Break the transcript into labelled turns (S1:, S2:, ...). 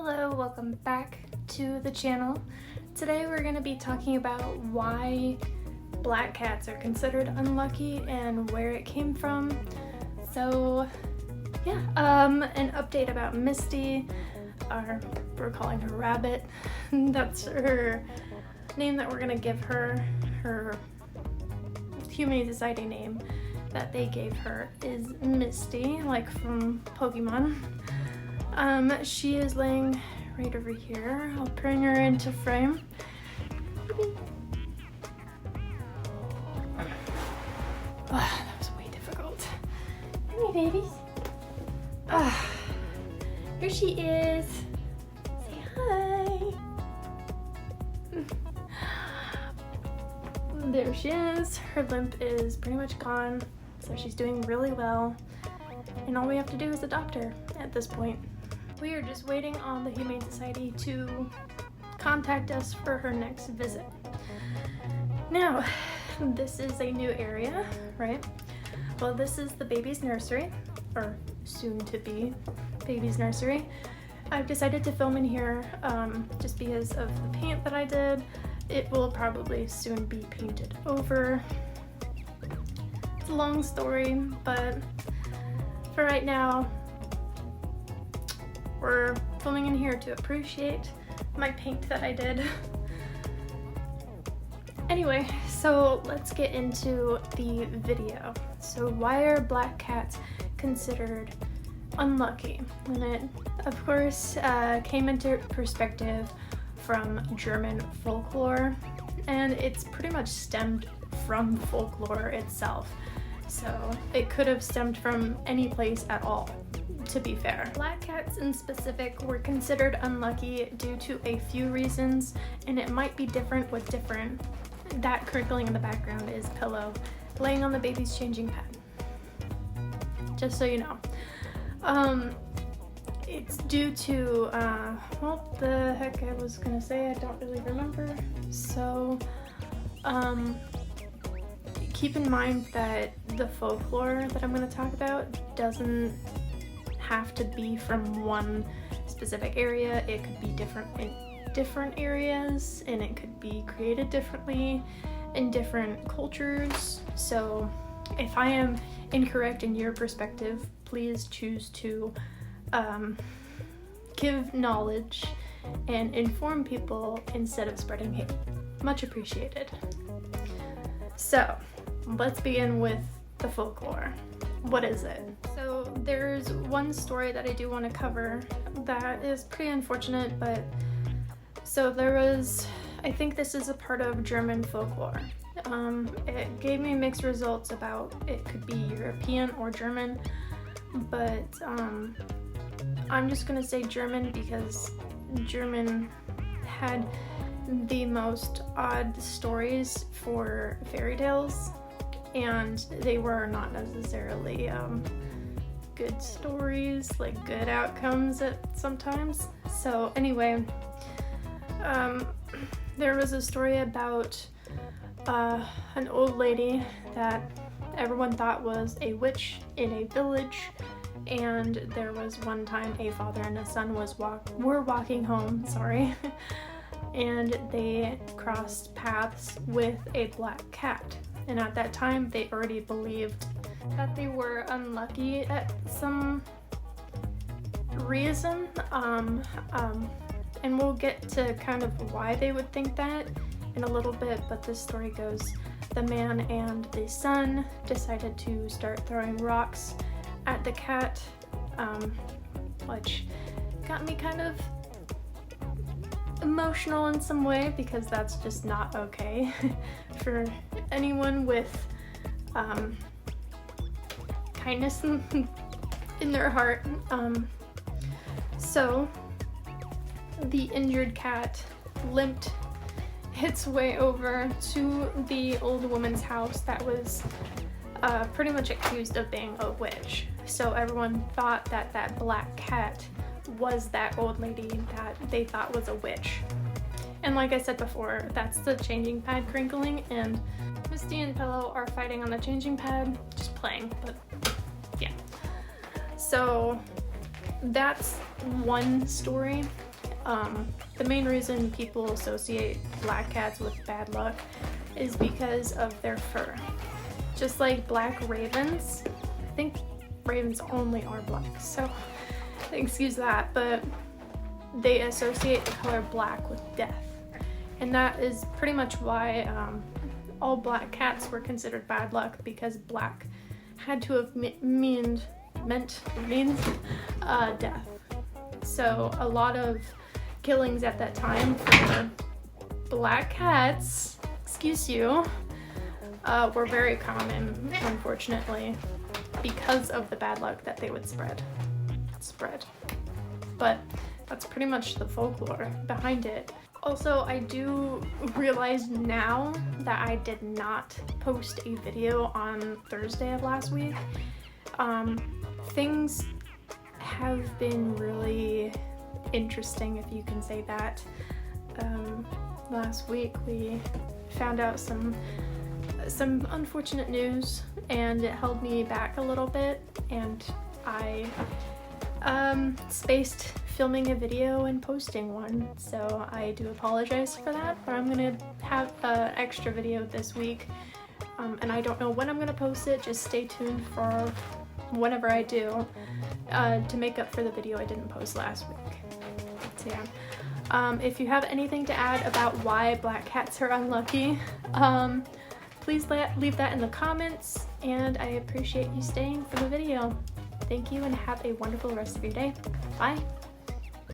S1: Hello, welcome back to the channel. Today we're going to be talking about why black cats are considered unlucky and where it came from. So yeah, an update about Misty, we're calling her Rabbit. That's her name that we're going to give her. Her Humane Society name that they gave her is Misty, like from Pokemon. She is laying right over here. I'll bring her into frame. That was way difficult. Come here, babies. Here she is. Say hi. There she is. Her limp is pretty much gone, so she's doing really well. And all we have to do is adopt her at this point. We are just waiting on the Humane Society to contact us for her next visit. Now, this is a new area, right? Well, this is the baby's nursery, or soon to be baby's nursery. I've decided to film in here just because of the paint that I did. It will probably soon be painted over. It's a long story, but for right now, we're filming in here to appreciate my paint that I did. Anyway, so let's get into the video. So why are black cats considered unlucky? And it, of course, came into perspective from German folklore, and it's pretty much stemmed from folklore itself. So it could have stemmed from any place at all, to be fair. Black cats in specific were considered unlucky due to a few reasons, and it might be different with different. That crinkling in the background is Pillow laying on the baby's changing pad. Just so you know. It's due to, well, the heck I was gonna say, I don't really remember. So, keep in mind that the folklore that I'm gonna talk about doesn't have to be from one specific area. It could be different in different areas, and it could be created differently in different cultures. So if I am incorrect in your perspective, please choose to give knowledge and inform people instead of spreading hate. Much appreciated. So let's begin with the folklore. What is it? So there's one story that I do want to cover that is pretty unfortunate, but so there was, I think this is a part of German folklore. It gave me mixed results about it could be European or German, but I'm just gonna say German because German had the most odd stories for fairy tales, and they were not necessarily good stories, like good outcomes at sometimes. So anyway, there was a story about an old lady that everyone thought was a witch in a village, and there was one time a father and a son were walking home, sorry, and they crossed paths with a black cat. And at that time, they already believed that they were unlucky at some reason. And we'll get to kind of why they would think that in a little bit, but this story goes, the man and the son decided to start throwing rocks at the cat, which got me kind of emotional in some way, because that's just not okay for anyone with kindness in their heart. So the injured cat limped its way over to the old woman's house that was pretty much accused of being a witch. So everyone thought that that black cat was that old lady that they thought was a witch. And like I said before, that's the changing pad crinkling, and Misty and Pillow are fighting on the changing pad, just playing, but yeah. So that's one story. The main reason people associate black cats with bad luck is because of their fur. Just like black ravens, I think ravens only are black, so excuse that, but they associate the color black with death. And that is pretty much why all black cats were considered bad luck, because black had to have meant death. So a lot of killings at that time for black cats, excuse you, were very common, unfortunately, because of the bad luck that they would spread. But that's pretty much the folklore behind it. Also, I do realize now that I did not post a video on Thursday of last week. Things have been really interesting, if you can say that. Last week we found out some unfortunate news, and it held me back a little bit, and I spaced filming a video and posting one, so I do apologize for that, but I'm gonna have an extra video this week, and I don't know when I'm gonna post it. Just stay tuned for whenever I do, to make up for the video I didn't post last week. So yeah, if you have anything to add about why black cats are unlucky, please leave that in the comments, and I appreciate you staying for the video. Thank you, and have a wonderful rest of your day. Bye!